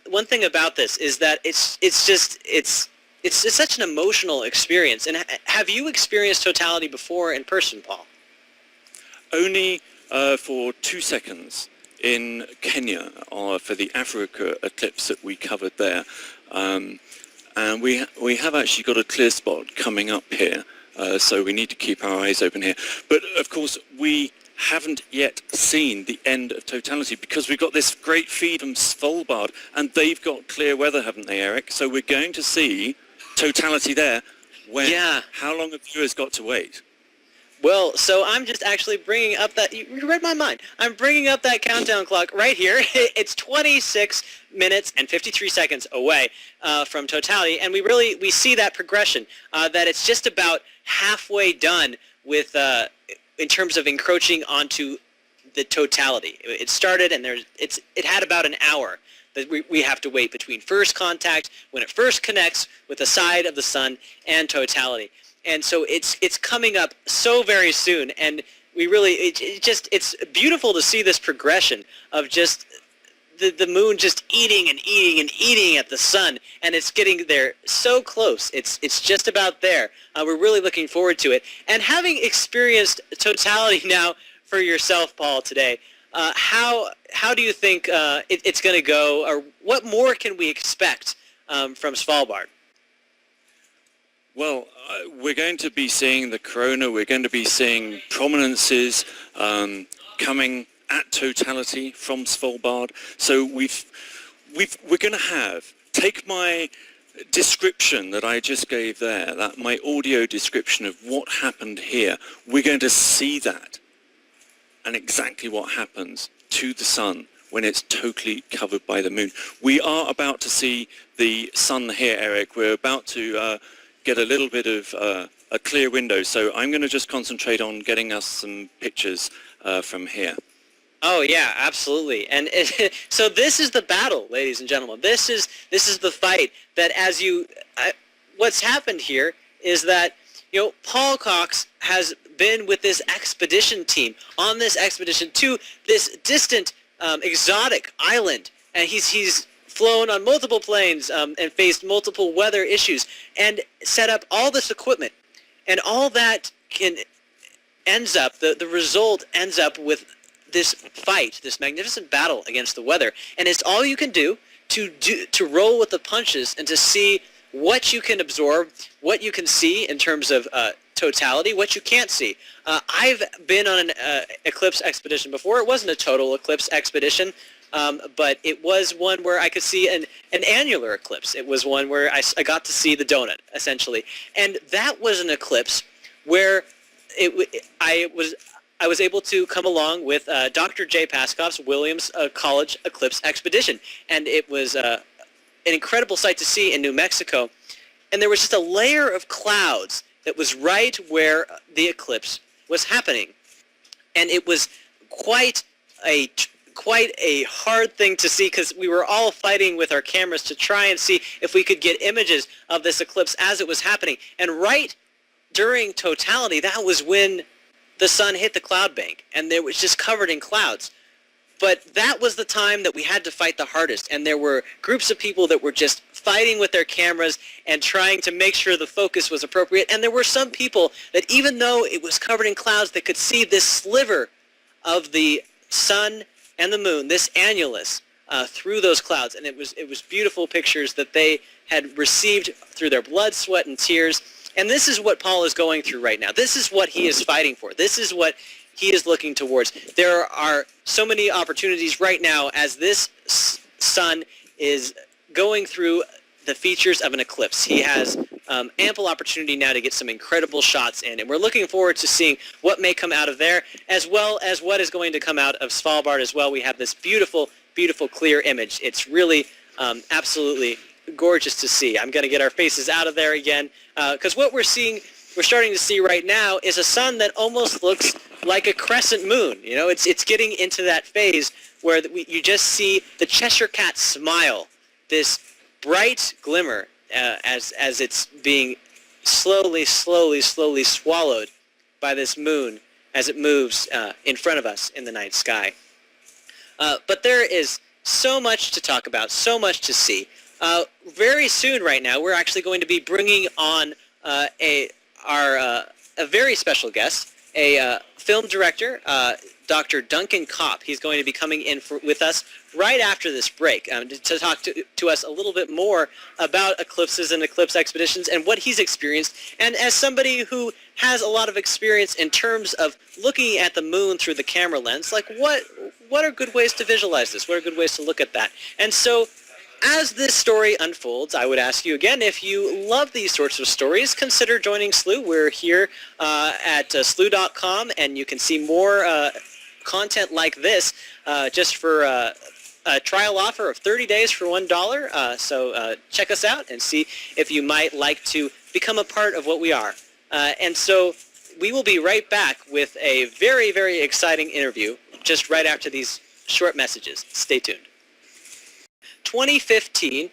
one thing about this is that it's such an emotional experience. And have you experienced totality before in person, Paul? Only for 2 seconds in Kenya for the Africa eclipse that we covered there. And we have actually got a clear spot coming up here, so we need to keep our eyes open here. But of course, we haven't yet seen the end of totality because we've got this great feed from Svalbard, and they've got clear weather, haven't they, Eric? So we're going to see totality there. When? Yeah. How long have viewers got to wait? Well, so I'm just actually bringing up that, you read my mind. I'm bringing up that countdown clock right here. It's 26 minutes and 53 seconds away from totality, and we see that progression, that it's just about halfway done with, in terms of encroaching onto the totality. It started, and it had about an hour that we have to wait between first contact, when it first connects with the side of the sun, and totality. And so it's coming up so very soon, and it's beautiful to see this progression of just the moon just eating and eating and eating at the sun, and it's getting there so close. It's just about there. We're really looking forward to it. And having experienced totality now for yourself, Paul, today, how do you think it's going to go, or what more can we expect from Svalbard? Well, we're going to be seeing the corona. We're going to be seeing prominences coming at totality from Svalbard. So we're going to take my description that I just gave there, my audio description of what happened here. We're going to see that and exactly what happens to the sun when it's totally covered by the moon. We are about to see the sun here, Eric. We're about to get a little bit of a clear window, so I'm going to just concentrate on getting us some pictures from here. Oh yeah, absolutely. And so this is the battle, ladies and gentlemen. This is the fight that, what's happened here is that, Paul Cox has been with this expedition team on this expedition to this distant, exotic island, and he's flown on multiple planes and faced multiple weather issues and set up all this equipment, and all that ends up, the result ends up with this fight, this magnificent battle against the weather. And it's all you can do to roll with the punches and to see what you can absorb, what you can see in terms of totality, what you can't see. I've been on an eclipse expedition before. It wasn't a total eclipse expedition, but it was one where I could see an annular eclipse. It was one where I got to see the donut, essentially. And that was an eclipse where I was able to come along with Dr. Jay Paskoff's Williams College Eclipse Expedition. And it was an incredible sight to see in New Mexico. And there was just a layer of clouds that was right where the eclipse was happening. And it was quite a hard thing to see, because we were all fighting with our cameras to try and see if we could get images of this eclipse as it was happening. And right during totality, that was when the sun hit the cloud bank, and it was just covered in clouds. But that was the time that we had to fight the hardest, and there were groups of people that were just fighting with their cameras and trying to make sure the focus was appropriate. And there were some people that, even though it was covered in clouds, they could see this sliver of the sun and the moon, this annulus, through those clouds. And it was beautiful pictures that they had received through their blood, sweat, and tears. And this is what Paul is going through right now. This is what he is fighting for. This is what he is looking towards. There are so many opportunities right now as this sun is going through the features of an eclipse. He has ample opportunity now to get some incredible shots in, and we're looking forward to seeing what may come out of there, as well as what is going to come out of Svalbard as well. We have this beautiful, beautiful, clear image. It's really absolutely gorgeous to see. I'm going to get our faces out of there again, because what we're starting to see right now is a sun that almost looks like a crescent moon. It's getting into that phase where you just see the Cheshire Cat smile, this bright glimmer as it's being slowly swallowed by this moon as it moves in front of us in the night sky. But there is so much to talk about, so much to see. Very soon right now, we're actually going to be bringing on a very special guest, a film director, Dr. Duncan Kopp. He's going to be coming in with us right after this break to talk to us a little bit more about eclipses and eclipse expeditions and what he's experienced. And as somebody who has a lot of experience in terms of looking at the moon through the camera lens, like what are good ways to visualize this? What are good ways to look at that? And so as this story unfolds, I would ask you again, if you love these sorts of stories, consider joining SLU. We're here at SLU.com, and you can see more content like this just for a trial offer of 30 days for $1. So check us out and see if you might like to become a part of what we are. And so we will be right back with a very, very exciting interview just right after these short messages. Stay tuned. 2015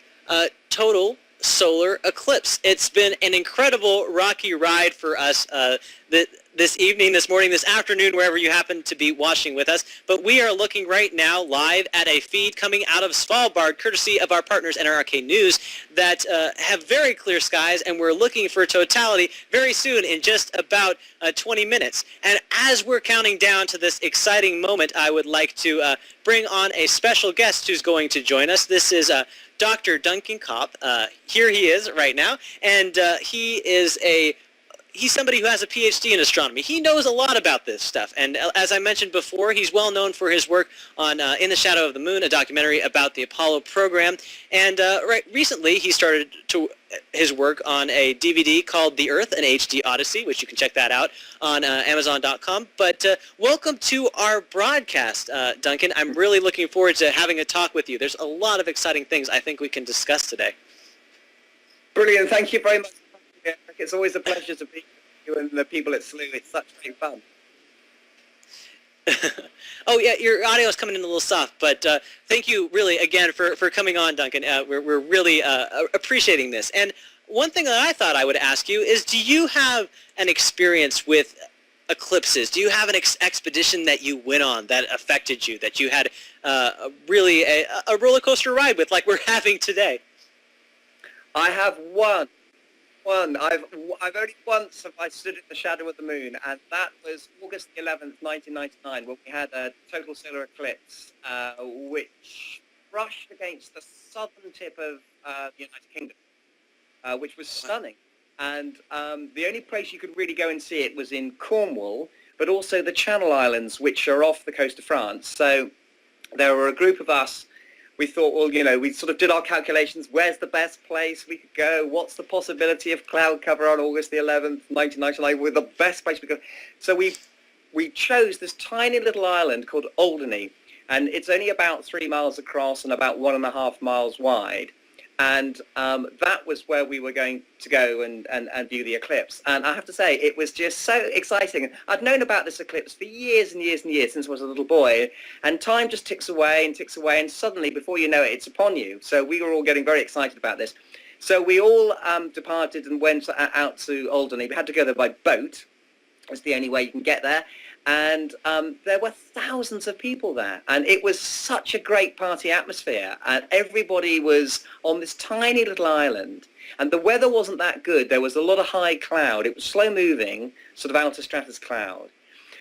total solar eclipse. It's been an incredible rocky ride for us this evening, this morning, this afternoon, wherever you happen to be watching with us. But we are looking right now live at a feed coming out of Svalbard, courtesy of our partners NRK News, that have very clear skies, and we're looking for totality very soon in just about 20 minutes. And as we're counting down to this exciting moment, I would like to bring on a special guest who's going to join us. This is Dr. Duncan Kopp. Here he is right now, and he's somebody who has a PhD in astronomy. He knows a lot about this stuff, and as I mentioned before, he's well known for his work on In the Shadow of the Moon, a documentary about the Apollo program, and recently he started his work on a DVD called The Earth, an HD Odyssey, which you can check that out on Amazon.com. But welcome to our broadcast, Duncan. I'm really looking forward to having a talk with you. There's a lot of exciting things I think we can discuss today. Brilliant. Thank you very much. It's always a pleasure to be with you and the people at SLU. It's such great fun. Oh, yeah, your audio is coming in a little soft, but thank you really again for coming on, Duncan. We're really appreciating this. And one thing that I thought I would ask you is, do you have an experience with eclipses? Do you have an expedition that you went on that affected you, that you had really a roller coaster ride with, like we're having today? I have one. I've only once have I stood in the shadow of the moon, and that was August 11th, 1999, when we had a total solar eclipse, which brushed against the southern tip of the United Kingdom, which was stunning. And the only place you could really go and see it was in Cornwall, but also the Channel Islands, which are off the coast of France. So there were a group of us. We thought, well, we sort of did our calculations. Where's the best place we could go? What's the possibility of cloud cover on August the 11th, 1999? We're the best place we could. So we chose this tiny little island called Alderney, and it's only about 3 miles across and about 1.5 miles wide. And that was where we were going to go and view the eclipse. And I have to say, it was just so exciting. I'd known about this eclipse for years and years and years since I was a little boy. And time just ticks away, and suddenly, before you know it, it's upon you. So we were all getting very excited about this. So we all departed and went out to Alderney. We had to go there by boat. It's the only way you can get there. And there were thousands of people there, and it was such a great party atmosphere, and everybody was on this tiny little island, and the weather wasn't that good. There was a lot of high cloud. It was slow moving, sort of outer stratus cloud.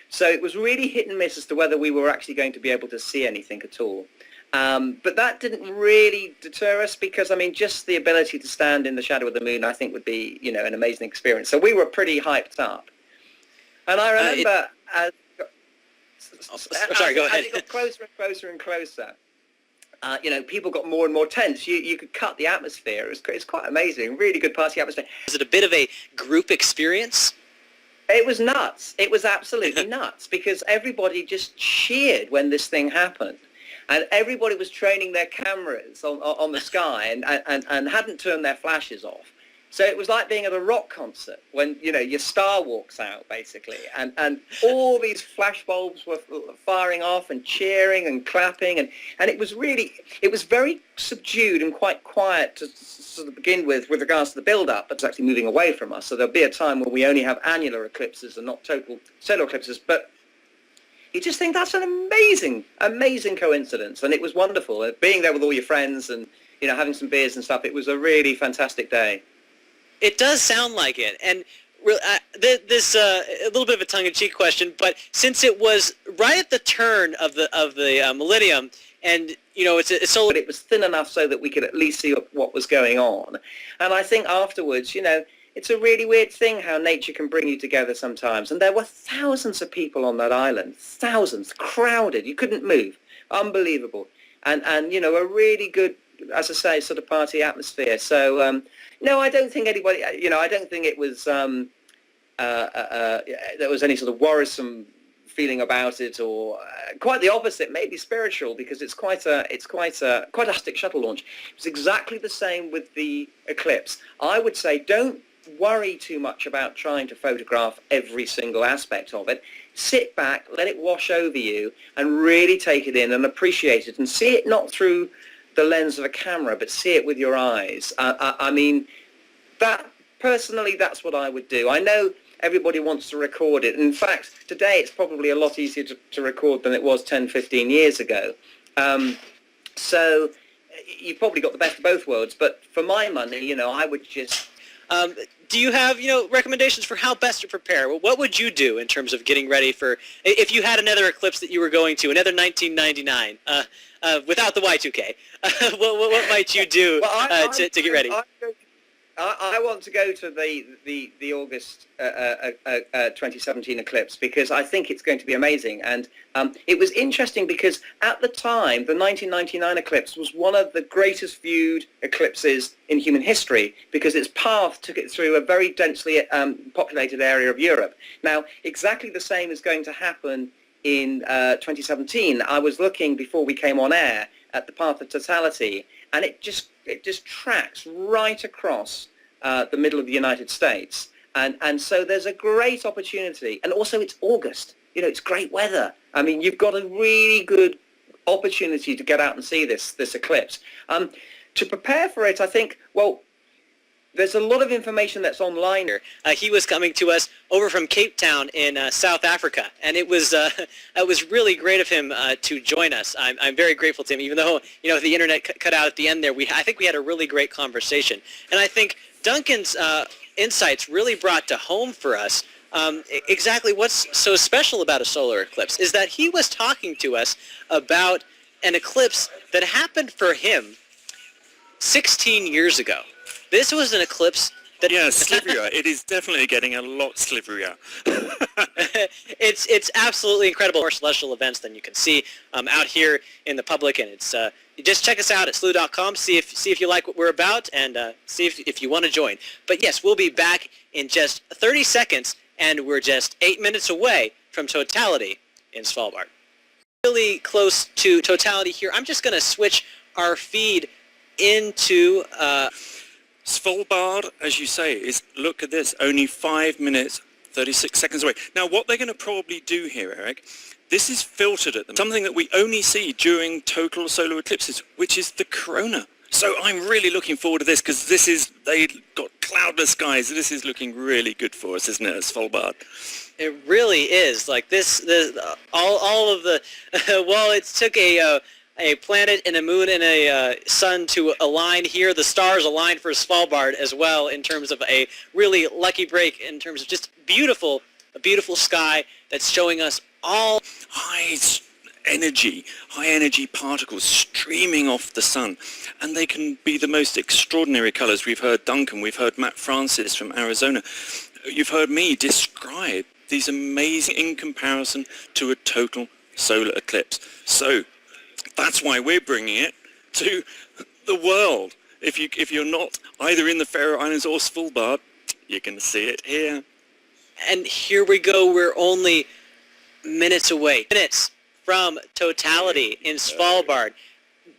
So it was really hit and miss as to whether we were actually going to be able to see anything at all. But that didn't really deter us, because, just the ability to stand in the shadow of the moon, I think, would be, an amazing experience. So we were pretty hyped up. And I remember as go ahead. As it got closer and closer and closer, people got more and more tense. You could cut the atmosphere. It's quite amazing. Really good party atmosphere. Was it a bit of a group experience? It was nuts. It was absolutely nuts, because everybody just cheered when this thing happened. And everybody was training their cameras on the sky and hadn't turned their flashes off. So it was like being at a rock concert when, your star walks out, basically. And all these flash bulbs were firing off and cheering and clapping. And it was very subdued and quite quiet to sort of begin with regards to the build-up. It's actually moving away from us. So there'll be a time when we only have annular eclipses and not total solar eclipses. But you just think that's an amazing coincidence. And it was wonderful. Being there with all your friends and, you know, having some beers and stuff, it was a really fantastic day. It does sound like it. And this a little bit of a tongue-in-cheek question, but since it was right at the turn of the millennium, and you know it's so, but it was thin enough so that we could at least see what was going on. And I think afterwards, you know, it's a really weird thing how nature can bring you together sometimes. And there were thousands of people on that island, thousands, crowded. You couldn't move, unbelievable, and you know, a really good, as I say, sort of party atmosphere. So no, I don't think anybody, you know, I don't think it was there was any sort of worrisome feeling about it, or quite the opposite, maybe spiritual, because it's quite a fantastic shuttle launch. It was exactly the same with the Eclipse. I would say don't worry too much about trying to photograph every single aspect of it. Sit back, let it wash over you, and really take it in and appreciate it, and see it not through the lens of a camera, but see it with your eyes. I mean, that personally, that's what I would do. I know everybody wants to record it. In fact, today it's probably a lot easier to record than it was 10, 15 years ago. So you've probably got the best of both worlds. But for my money, you know, I would just... do you have, you know, recommendations for how best to prepare? Well, what would you do in terms of getting ready for, if you had another eclipse that you were going to, another 1999, without the Y2K? What might you do to get ready? I want to go to the August 2017 eclipse, because I think it's going to be amazing. And it was interesting because at the time, the 1999 eclipse was one of the greatest viewed eclipses in human history, because its path took it through a very densely populated area of Europe. Now, exactly the same is going to happen in 2017. I was looking before we came on air at the path of totality, and it just tracks right across the middle of the United States. And so there's a great opportunity. And also it's August. You know, it's great weather. I mean, you've got a really good opportunity to get out and see this eclipse. To prepare for it, I think, well, there's a lot of information that's online. He was coming to us over from Cape Town in South Africa, and it was really great of him to join us. I'm very grateful to him, even though, you know, the internet cut out at the end there. I think we had a really great conversation, and I think Duncan's insights really brought to home for us exactly what's so special about a solar eclipse is that he was talking to us about an eclipse that happened for him 16 years ago. This was an eclipse that... Yeah, sliverier. It is definitely getting a lot sliverier. It's absolutely incredible. More celestial events than you can see out here in the public, and it's you just check us out at slew.com, see if you like what we're about, and see if you want to join. But yes, we'll be back in just 30 seconds, and we're just 8 minutes away from totality in Svalbard. Really close to totality here. I'm just going to switch our feed into... Svalbard, as you say, is, look at this, only 5 minutes, 36 seconds away. Now, what they're going to probably do here, Eric, this is filtered at them, something that we only see during total solar eclipses, which is the corona. So I'm really looking forward to this, because they've got cloudless skies. This is looking really good for us, isn't it, at Svalbard? It really is. Like all of the, well, it took a planet and a moon and a sun to align here. The stars aligned for Svalbard as well, in terms of a really lucky break, in terms of just a beautiful sky that's showing us all high energy particles streaming off the sun, and they can be the most extraordinary colors. We've heard Duncan, we've heard Matt Francis from Arizona, you've heard me describe these amazing in comparison to a total solar eclipse. So that's why we're bringing it to the world. If you're not either in the Faroe Islands or Svalbard, you can see it here. And here we go. We're only minutes away. Minutes from totality in Svalbard.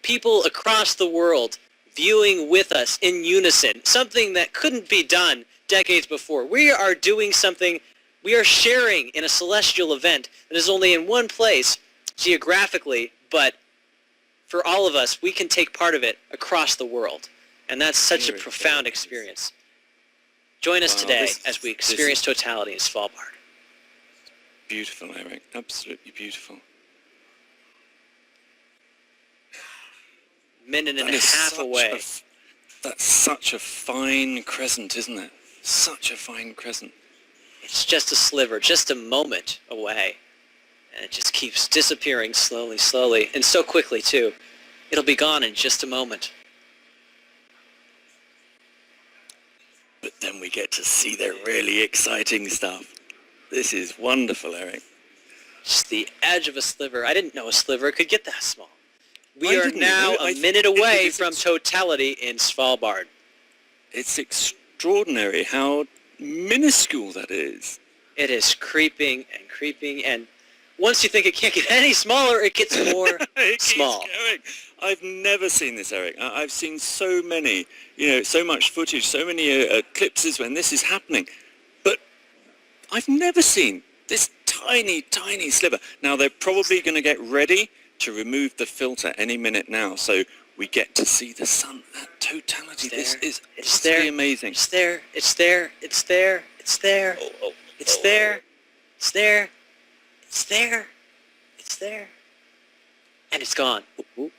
People across the world viewing with us in unison, something that couldn't be done decades before. We are doing something, we are sharing in a celestial event that is only in one place geographically, but for all of us, we can take part of it across the world. And that's such a profound experience. Join us today as we experience totality in Svalbard. Beautiful, Eric. Absolutely beautiful. Minute and That a is half such away. That's such a fine crescent, isn't it? Such a fine crescent. It's just a sliver, just a moment away. And it just keeps disappearing slowly, slowly, and so quickly, too. It'll be gone in just a moment. But then we get to see the really exciting stuff. This is wonderful, Eric. Just the edge of a sliver. I didn't know a sliver could get that small. I We are didn't now know. a minute away It's from totality in Svalbard. It's extraordinary how minuscule that is. It is creeping and creeping, and once you think it can't get any smaller, it gets more It keeps small. going. I've never seen this, Eric. I've seen so many, so much footage, so many eclipses when this is happening. But I've never seen this tiny, tiny sliver. Now, they're probably going to get ready to remove the filter any minute now, so we get to see the sun at totality. This is utterly amazing. It's there. It's there. It's there. It's there. It's there. It's there. It's there. It's there. And it's gone. Ooh.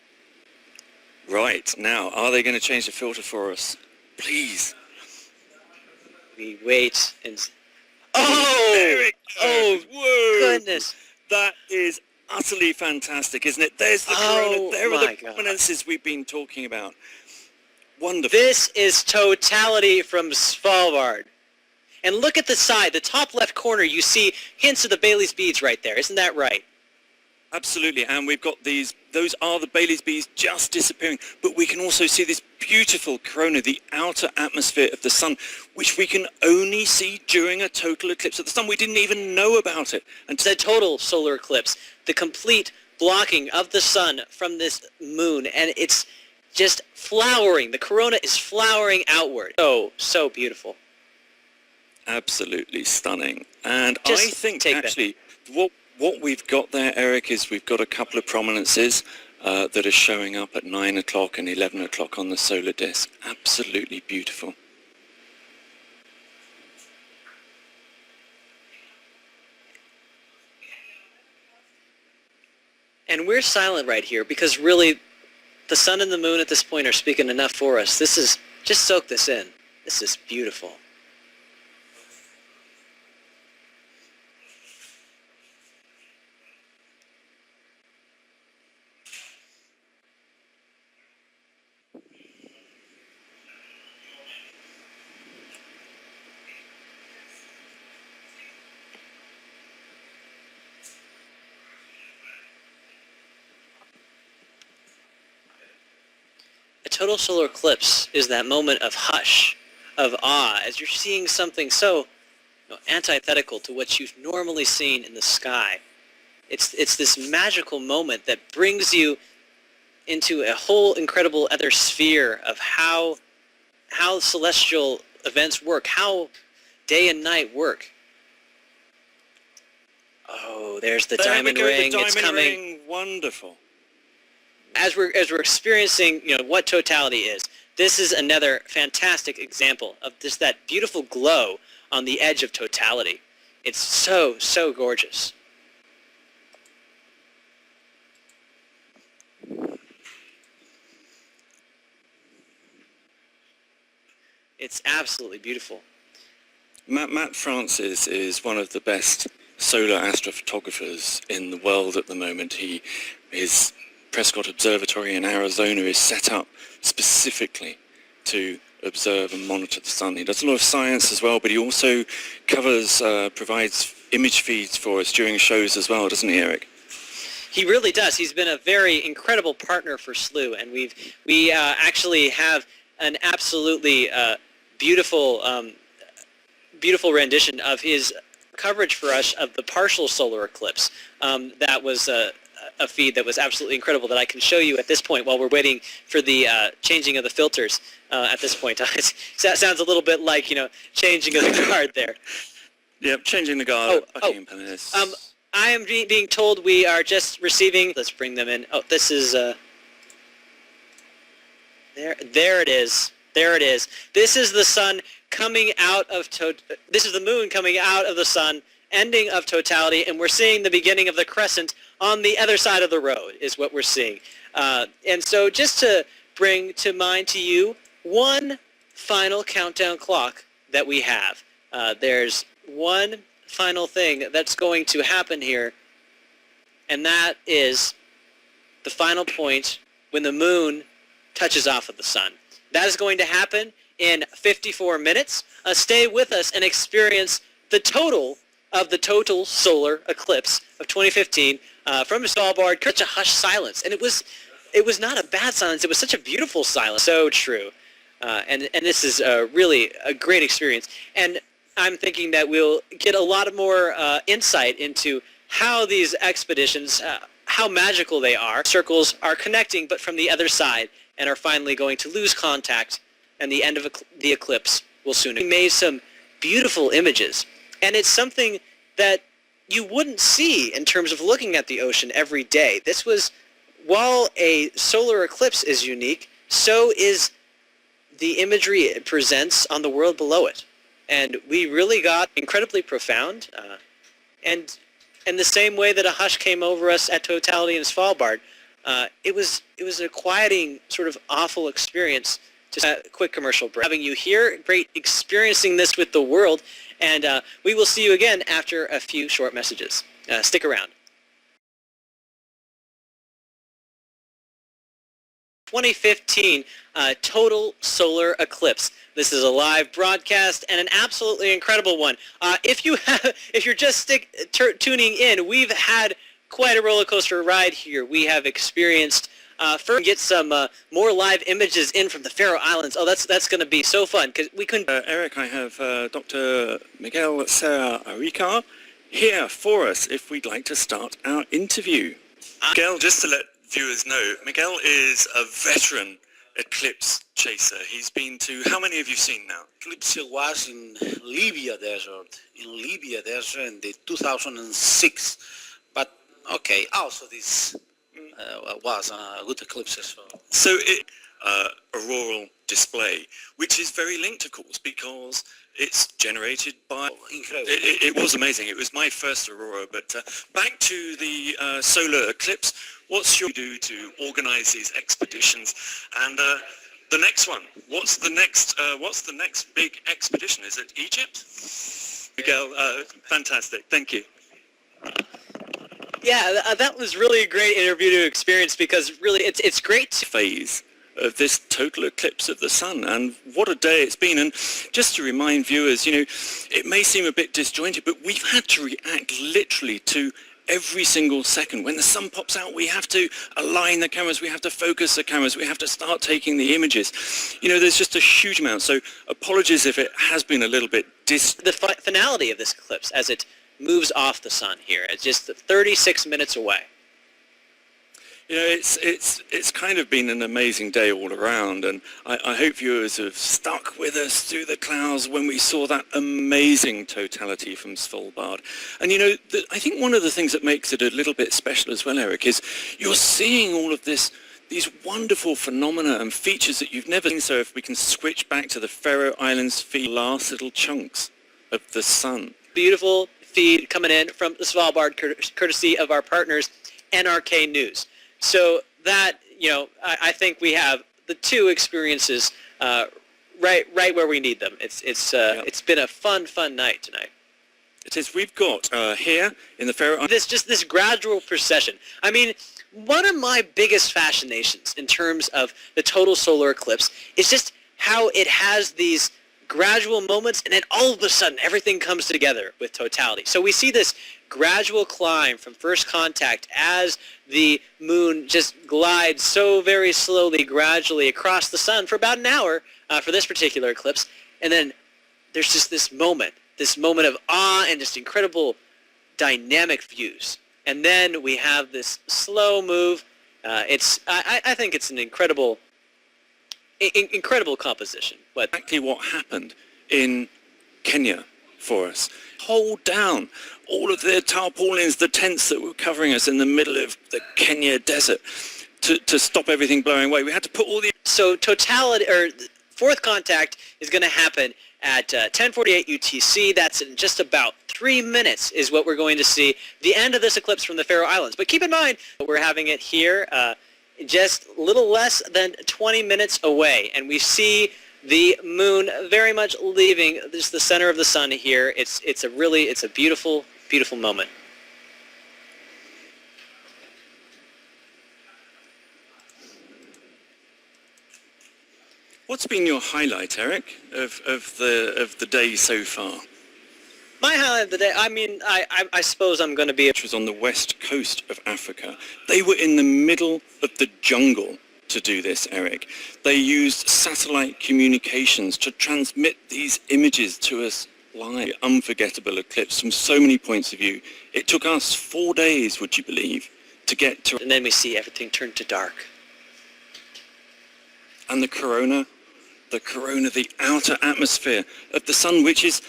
Right, now, are they going to change the filter for us? Please. We wait and... Oh! Eric, Oh, whoa! goodness. That is utterly fantastic, isn't it? There's the Oh, corona. There are my the God. prominences we've been talking about. Wonderful. This is totality from Svalbard. And look at the side, the top left corner, you see hints of the Bailey's beads right there. Isn't that right? Absolutely, and we've got those are the Bailey's beads just disappearing, but we can also see this beautiful corona, the outer atmosphere of the sun, which we can only see during a total eclipse of the sun. We didn't even know about it until It's a total solar eclipse, the complete blocking of the sun from this moon, and it's just flowering. The corona is flowering outward. So beautiful. absolutely stunning. And Just I think take that. actually what we've got there, Eric, is we've got a couple of prominences that are showing up at 9 o'clock and 11 o'clock on the solar disk. Absolutely beautiful. And we're silent right here because really the sun and the moon at this point are speaking enough for us. Just soak this in. This is beautiful. A total solar eclipse is that moment of hush, of awe, as you're seeing something so antithetical to what you've normally seen in the sky. It's this magical moment that brings you into a whole incredible other sphere of how celestial events work, how day and night work. Oh, there's the There we diamond go, ring. the It's diamond coming. ring. Wonderful. As we're experiencing, what totality is, this is another fantastic example of just that beautiful glow on the edge of totality. It's so gorgeous. It's absolutely beautiful. Matt Francis is one of the best solar astrophotographers in the world at the moment. His Prescott Observatory in Arizona is set up specifically to observe and monitor the sun. He does a lot of science as well, but he also provides image feeds for us during shows as well, doesn't he, Eric? He really does. He's been a very incredible partner for SLU, and we actually have an absolutely beautiful rendition of his coverage for us of the partial solar eclipse. That was a feed that was absolutely incredible that I can show you at this point while we're waiting for the changing of the filters at this point. That sounds a little bit like, changing of the guard there. Yep, changing the guard. I am being told we are just receiving... Let's bring them in. Oh, this is... There it is. There it is. This is the sun coming out of... This is the moon coming out of the sun ending of totality, and we're seeing the beginning of the crescent on the other side of the road is what we're seeing. And so just to bring to mind to you one final countdown clock that we have. There's one final thing that's going to happen here, and that is the final point when the moon touches off of the sun. That is going to happen in 54 minutes. Stay with us and experience the total of the total solar eclipse of 2015 from Svalbard. Such a hushed silence, and it was not a bad silence. It was such a beautiful silence. So true, and this is really a great experience. And I'm thinking that we'll get a lot more insight into how these expeditions, how magical they are. Circles are connecting, but from the other side, and are finally going to lose contact, and the end of the eclipse will soon. We made some beautiful images, and it's something that you wouldn't see in terms of looking at the ocean every day. This was, while a solar eclipse is unique, so is the imagery it presents on the world below it. And we really got incredibly profound, and in the same way that a hush came over us at totality in Svalbard, it was a quieting, sort of awful experience. Just a quick commercial break. Having you here, great experiencing this with the world, and we will see you again after a few short messages. Stick around. 2015 total solar eclipse. This is a live broadcast and an absolutely incredible one. If you're just tuning in, we've had quite a roller coaster ride here. We have experienced. First, get some more live images in from the Faroe Islands. Oh, that's going to be so fun because we couldn't. Eric, I have Dr. Miguel Serra Arica here for us if we'd like to start our interview. Miguel, just to let viewers know, Miguel is a veteran eclipse chaser. He's been to, how many have you seen now? Eclipse was in Libya desert, in the 2006. But okay, also this was a good eclipse as well. So it auroral display, which is very linked, of course, because it's generated by... Incredible. It was amazing. It was my first aurora. But back to the solar eclipse, what's your do to organize these expeditions? And the next one, what's the next big expedition? Is it Egypt? Miguel, fantastic. Thank you. Yeah, that was really a great interview to experience because really it's great to... Phase of this total eclipse of the sun, and what a day it's been. And just to remind viewers, it may seem a bit disjointed, but we've had to react literally to every single second. When the sun pops out, we have to align the cameras, we have to focus the cameras, we have to start taking the images. There's just a huge amount, so apologies if it has been a little bit The finality of this eclipse as it moves off the sun here. It's just 36 minutes away. It's kind of been an amazing day all around, and I hope viewers have stuck with us through the clouds when we saw that amazing totality from Svalbard. And I think one of the things that makes it a little bit special as well, Eric, is you're seeing all of these wonderful phenomena and features that you've never seen. So if we can switch back to the Faroe Islands feed, last little chunks of the sun. Beautiful feed coming in from the Svalbard, courtesy of our partners, NRK News. So that, I think we have the two experiences right where we need them. It's been a fun night tonight. It is. We've got here in the Faroe Islands this gradual procession. I mean, one of my biggest fascinations in terms of the total solar eclipse is just how it has these gradual moments, and then all of a sudden everything comes together with totality. So we see this gradual climb from first contact as the moon just glides so very slowly, gradually across the sun for about an hour for this particular eclipse. And then there's just this moment of awe and just incredible dynamic views. And then we have this slow move. I think it's an incredible composition. But exactly what happened in Kenya for us. Hold down all of the tarpaulins, the tents that were covering us in the middle of the Kenya desert to stop everything blowing away. We had to put all the... So totality, or fourth contact, is going to happen at 10:48 UTC. That's in just about 3 minutes is what we're going to see the end of this eclipse from the Faroe Islands. But keep in mind, we're having it here just a little less than 20 minutes away, and we see the moon very much leaving just the center of the sun here. It's a beautiful, beautiful moment. What's been your highlight, Eric, of the day so far? My highlight of the day, I suppose I'm going to be... Which was on the west coast of Africa. They were in the middle of the jungle to do this, Eric. They used satellite communications to transmit these images to us live. Unforgettable eclipse from so many points of view. It took us 4 days, would you believe, to get to... And then we see everything turn to dark. And the corona, the outer atmosphere of the sun, which is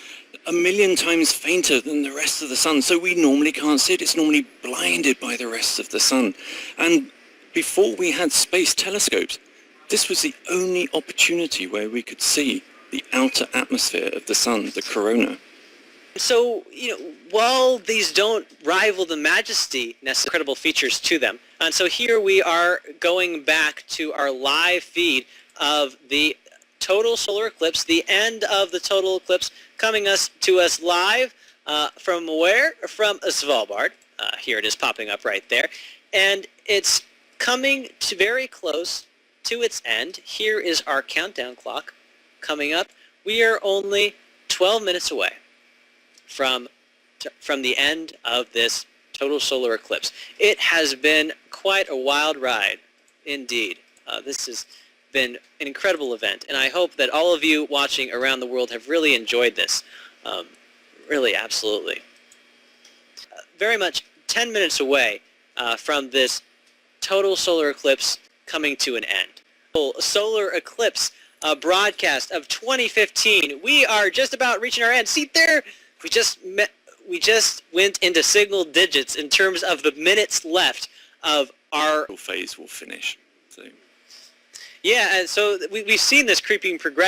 1,000,000 times fainter than the rest of the sun. So we normally can't see it. It's normally blinded by the rest of the sun. And before we had space telescopes, this was the only opportunity where we could see the outer atmosphere of the sun, the corona. So, while these don't rival the majesty, incredible features to them, and so here we are going back to our live feed of the total solar eclipse, the end of the total eclipse, coming to us live from where? From Svalbard. Here it is popping up right there. And it's coming to very close to its end. Here is our countdown clock coming up. We are only 12 minutes away from the end of this total solar eclipse. It has been quite a wild ride indeed. This has been an incredible event, and I hope that all of you watching around the world have really enjoyed this. Really, absolutely. Very much 10 minutes away from this total solar eclipse coming to an end. Solar eclipse broadcast of 2015. We are just about reaching our end. See there? We just went into single digits in terms of the minutes left of our phase will finish. So. Yeah, and so we've seen this creeping progression.